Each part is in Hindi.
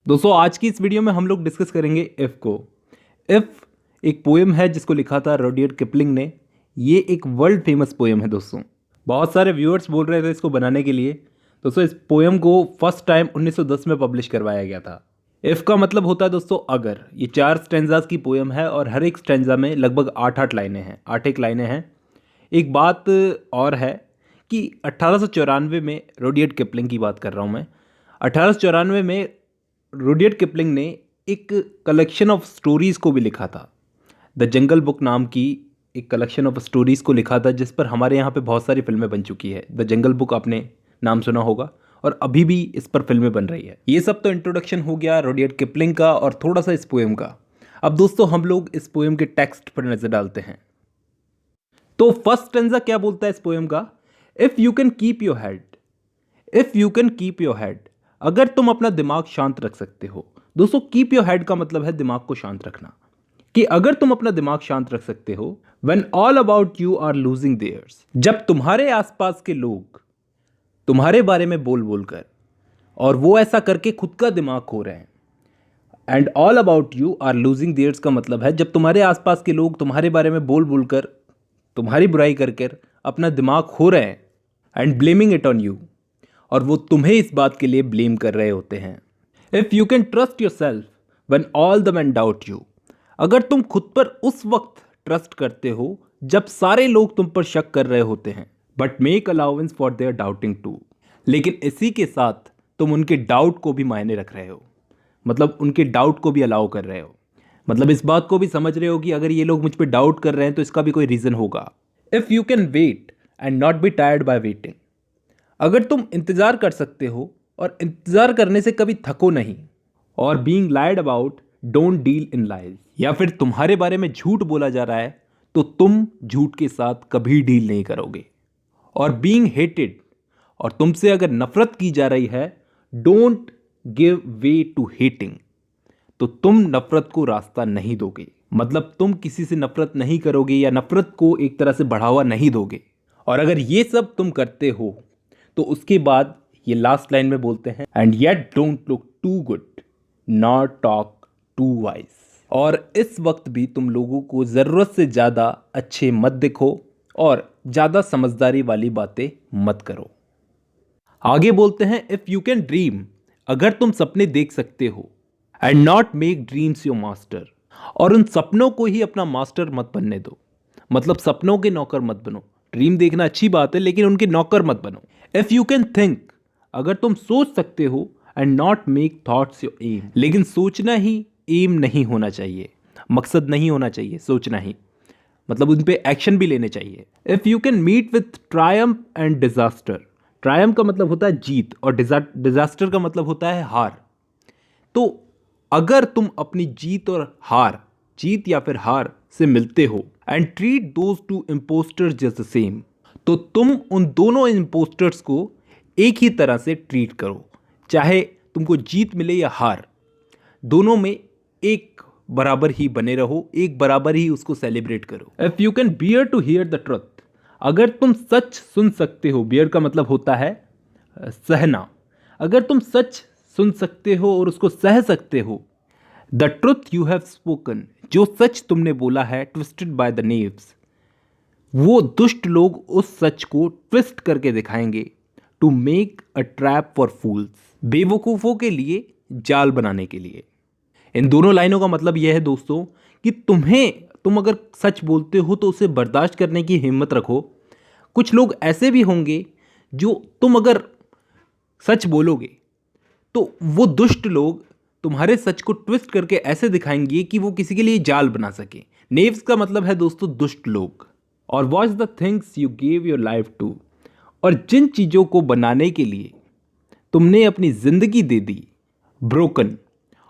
दोस्तों आज की इस वीडियो में हम लोग डिस्कस करेंगे इफ को। इफ एक पोएम है जिसको लिखा था रुडयार्ड किपलिंग ने। ये एक वर्ल्ड फेमस पोएम है दोस्तों। बहुत सारे व्यूअर्स बोल रहे थे इसको बनाने के लिए। दोस्तों इस पोएम को फर्स्ट टाइम 1910 में पब्लिश करवाया गया था। इफ का मतलब होता है दोस्तों अगर। ये 4 स्टैंजास की पोएम है और हर एक स्टैंजा में लगभग 8-8 लाइनें हैं, 8 लाइनें हैं। एक बात और है कि 1894 में रुडयार्ड किपलिंग की बात कर रहा हूँ मैं। 1894 में रुडयार्ड किपलिंग ने एक कलेक्शन ऑफ स्टोरीज़ को भी लिखा था। द जंगल बुक नाम की एक कलेक्शन ऑफ स्टोरीज़ को लिखा था जिस पर हमारे यहाँ पे बहुत सारी फिल्में बन चुकी है। द जंगल बुक आपने नाम सुना होगा और अभी भी इस पर फिल्में बन रही है। ये सब तो इंट्रोडक्शन हो गया रुडयार्ड किपलिंग का और थोड़ा सा इस पोएम का। अब दोस्तों हम लोग इस पोएम के टेक्स्ट पर नज़र डालते हैं। तो फर्स्ट स्टैंजा क्या बोलता है इस पोएम का? If you can keep your head, if you can keep your head, अगर तुम अपना दिमाग शांत रख सकते हो। दोस्तों कीप योर हेड का मतलब है दिमाग को शांत रखना, कि अगर तुम अपना दिमाग शांत रख सकते हो। When all about you are losing theirs, जब तुम्हारे आसपास के लोग तुम्हारे बारे में बोल बोल कर और वो ऐसा करके खुद का दिमाग खो रहे हैं। And all about you are losing theirs का मतलब है जब तुम्हारे आसपास के लोग तुम्हारे बारे में बोल बोल कर तुम्हारी बुराई करके अपना दिमाग खो रहे हैं। And blaming it on you, और वो तुम्हें इस बात के लिए ब्लेम कर रहे होते हैं। If you can trust your self when all the man doubt you, अगर तुम खुद पर उस वक्त ट्रस्ट करते हो जब सारे लोग तुम पर शक कर रहे होते हैं। But make allowance for their doubting too, लेकिन इसी के साथ तुम उनके डाउट को भी मायने रख रहे हो, मतलब उनके डाउट को भी अलाउ कर रहे हो। मतलब इस बात को भी समझ रहे हो कि अगर ये लोग मुझ पर डाउट कर रहे हैं तो इसका भी कोई रीज़न होगा। If you can wait and not be tired by waiting, अगर तुम इंतज़ार कर सकते हो और इंतज़ार करने से कभी थको नहीं। और being lied about don't deal in lies, या फिर तुम्हारे बारे में झूठ बोला जा रहा है तो तुम झूठ के साथ कभी डील नहीं करोगे। और बीइंग हेटेड, और तुमसे अगर नफरत की जा रही है, don't give way to hating, तो तुम नफरत को रास्ता नहीं दोगे। मतलब तुम किसी से नफरत नहीं करोगे या नफरत को एक तरह से बढ़ावा नहीं दोगे। और अगर ये सब तुम करते हो तो उसके बाद ये लास्ट लाइन में बोलते हैं and yet don't look too good not talk too wise, और इस वक्त भी तुम लोगों को ज़रूरत से ज़्यादा अच्छे मत दिखो और ज़्यादा समझदारी वाली बातें मत करो। आगे बोलते हैं इफ़ यू कैन ड्रीम, अगर तुम सपने देख सकते हो। And not make dreams your master, और उन सपनों को ही अपना मास्टर मत बनने दो। मतलब सपनों के नौकर मत बनो। ड्रीम देखना अच्छी बात है लेकिन उनके नौकर मत बनो। इफ़ यू कैन थिंक, अगर तुम सोच सकते हो। And not make thoughts your aim, लेकिन सोचना ही एम नहीं होना चाहिए, मकसद नहीं होना चाहिए, सोचना ही। मतलब उन पे एक्शन भी लेने चाहिए। If you can meet with triumph and disaster, triumph का मतलब होता है जीत और डिजास्टर का मतलब होता है हार। तो अगर तुम अपनी जीत और हार, जीत या फिर हार से मिलते हो, and treat those two impostors just the same, तो तुम उन दोनों इम्पोस्टर्स को एक ही तरह से ट्रीट करो। चाहे तुमको जीत मिले या हार, दोनों में एक बराबर ही बने रहो, एक बराबर ही उसको सेलिब्रेट करो। If you can bear to hear the truth, अगर तुम सच सुन सकते हो। बियर का मतलब होता है सहना। अगर तुम सच सुन सकते हो और उसको सह सकते हो। The truth you have spoken, जो सच तुमने बोला है, ट्विस्टेड बाय द नेव्स, वो दुष्ट लोग उस सच को ट्विस्ट करके दिखाएंगे। To make a trap for fools, बेवकूफ़ों के लिए जाल बनाने के लिए। इन दोनों लाइनों का मतलब यह है दोस्तों कि तुम अगर सच बोलते हो तो उसे बर्दाश्त करने की हिम्मत रखो। कुछ लोग ऐसे भी होंगे जो तुम अगर सच बोलोगे तो वो दुष्ट लोग तुम्हारे सच को ट्विस्ट करके ऐसे दिखाएंगे कि वो किसी के लिए जाल बना सके। नेव्स का मतलब है दोस्तों दुष्ट लोग। और watch the things you give your life to, और जिन चीज़ों को बनाने के लिए तुमने अपनी ज़िंदगी दे दी, ब्रोकन,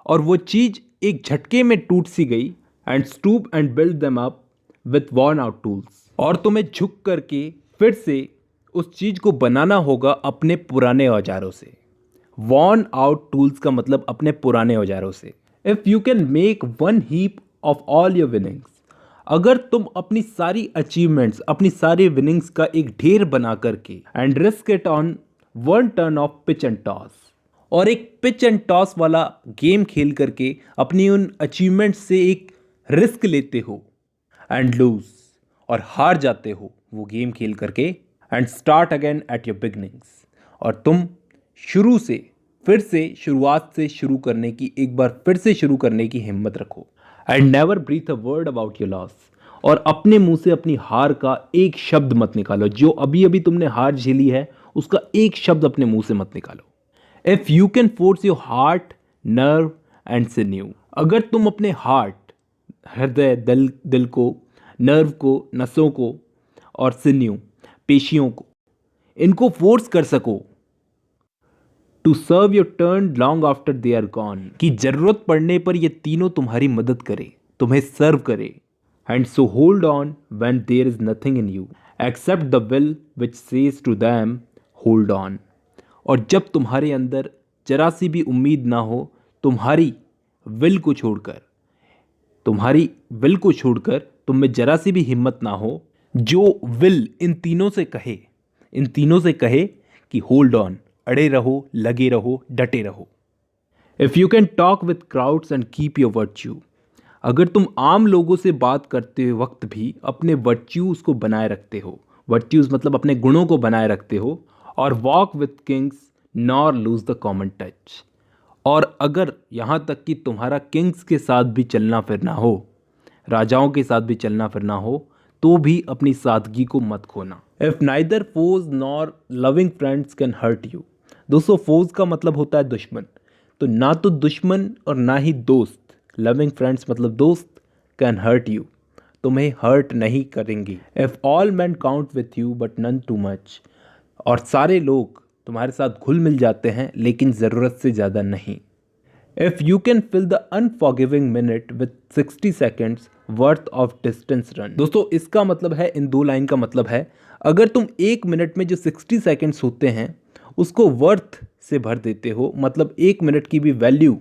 और वो चीज़ एक झटके में टूट सी गई। And stoop and build them up with worn out tools, और तुम्हें झुक करके फिर से उस चीज़ को बनाना होगा अपने पुराने औजारों से। वॉर्न आउट टूल्स का मतलब अपने पुराने औजारों से। If you can make one heap of all your winnings, अगर तुम अपनी सारी अचीवमेंट्स, अपनी सारी विनिंग्स का एक ढेर बना करके, and risk it on one turn off pitch and toss, और एक पिच एंड टॉस वाला गेम खेल करके अपनी उन अचीवमेंट्स से एक रिस्क लेते हो एंड लूज, और हार जाते हो वो गेम खेल करके, and start again at your beginnings, और तुम शुरू से फिर से शुरुआत से शुरू करने की, एक बार फिर से शुरू करने की हिम्मत रखो। And never breathe a word about your loss, और अपने मुंह से अपनी हार का एक शब्द मत निकालो। जो अभी अभी तुमने हार झेली है उसका एक शब्द अपने मुंह से मत निकालो। If you can force your heart, nerve and sinew, अगर तुम अपने हार्ट, हृदय, दिल को, नर्व को, नसों को, और सिन्यू, पेशियों को, इनको फोर्स कर सको to serve your turn long after they are gone, कि जरूरत पड़ने पर ये तीनों तुम्हारी मदद करे, तुम्हें सर्व करे। And so hold on when there is nothing in you except the will which says to them hold on, और जब तुम्हारे अंदर जरा सी भी उम्मीद ना हो, तुम्हारी विल को छोड़कर, तुम्हारी विल को छोड़कर तुम में जरा सी भी हिम्मत ना हो, जो विल इन तीनों से कहे, इन तीनों से कहे कि होल्ड ऑन, अड़े रहो, लगे रहो, डटे रहो। If you can talk with crowds and keep your virtue, अगर तुम आम लोगों से बात करते वक्त भी अपने वर्च्यूज़ को बनाए रखते हो, वर्च्यूज़ मतलब अपने गुणों को बनाए रखते हो, और walk with Kings nor lose the common touch, और अगर यहाँ तक कि तुम्हारा किंग्स के साथ भी चलना फिरना हो, राजाओं के साथ भी चलना फिरना हो, तो भी अपनी सादगी को मत खोना। If neither foes nor loving friends can hurt you, दोस्तों फोज का मतलब होता है दुश्मन, तो ना तो दुश्मन और ना ही दोस्त, लविंग फ्रेंड्स मतलब दोस्त, कैन हर्ट यू, तुम्हें हर्ट नहीं करेंगी। If all man count with you but none too much, और सारे लोग तुम्हारे साथ घुल मिल जाते हैं लेकिन ज़रूरत से ज़्यादा नहीं। If you can fill the unforgiving minute with 60 seconds worth of distance run, दोस्तों इसका मतलब है, इन दो लाइन का मतलब है, अगर तुम एक मिनट में जो 60 सेकेंड्स होते हैं उसको वर्थ से भर देते हो, मतलब एक मिनट की भी वैल्यू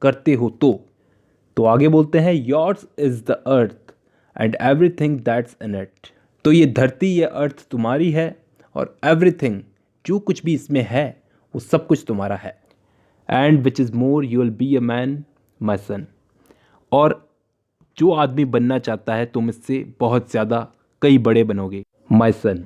करते हो, तो आगे बोलते हैं yours is the earth and everything that's in it, तो ये धरती, ये अर्थ तुम्हारी है, और एवरीथिंग, जो कुछ भी इसमें है वो सब कुछ तुम्हारा है। And which is more you will be a man my son, और जो आदमी बनना चाहता है तुम इससे बहुत ज़्यादा कई बड़े बनोगे माई सन।